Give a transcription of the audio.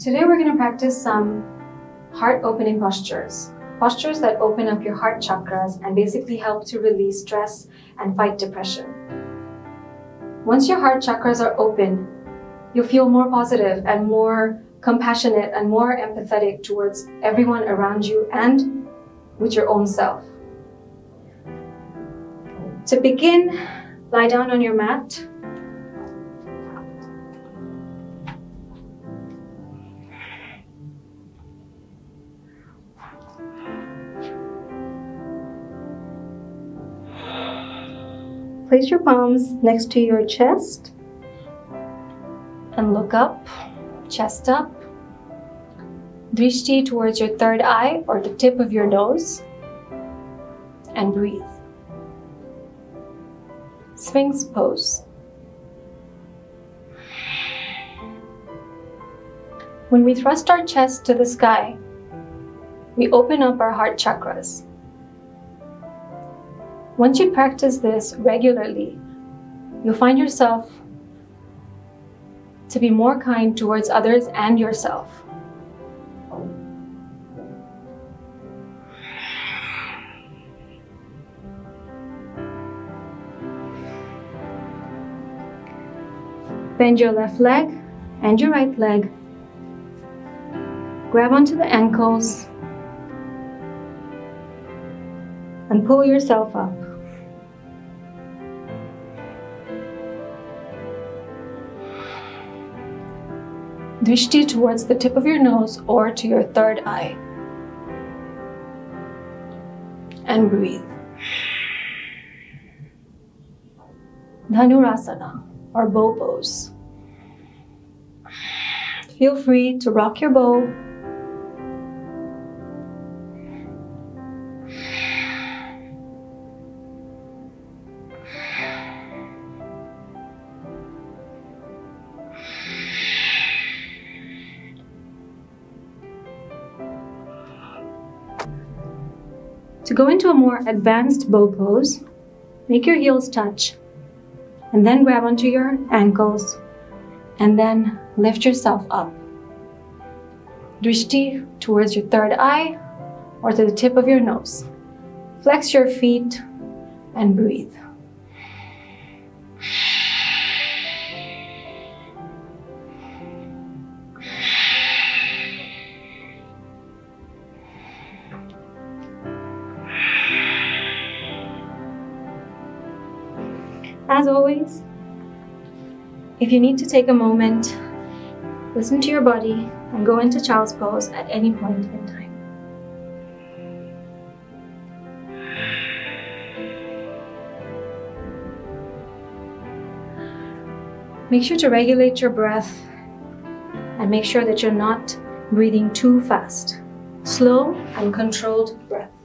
Today we're going to practice some heart opening postures. Postures that open up your heart chakras and basically help to release stress and fight depression. Once your heart chakras are open, you'll feel more positive and more compassionate and more empathetic towards everyone around you and with your own self. To begin, lie down on your mat. Place your palms next to your chest and look up, chest up. Drishti towards your third eye or the tip of your nose, and breathe. Sphinx pose. When we thrust our chest to the sky, we open up our heart chakras. Once you practice this regularly, you'll find yourself to be more kind towards others and yourself. Bend your left leg and your right leg. Grab onto the ankles and pull yourself up. Drishti towards the tip of your nose or to your third eye. And breathe. Dhanurasana or bow pose. Feel free to rock your bow. To go into a more advanced bow pose, make your heels touch and then grab onto your ankles and then lift yourself up. Drishti towards your third eye or to the tip of your nose. Flex your feet and breathe. As always, if you need to take a moment, listen to your body and go into child's pose at any point in time. Make sure to regulate your breath and make sure that you're not breathing too fast. Slow and controlled breath.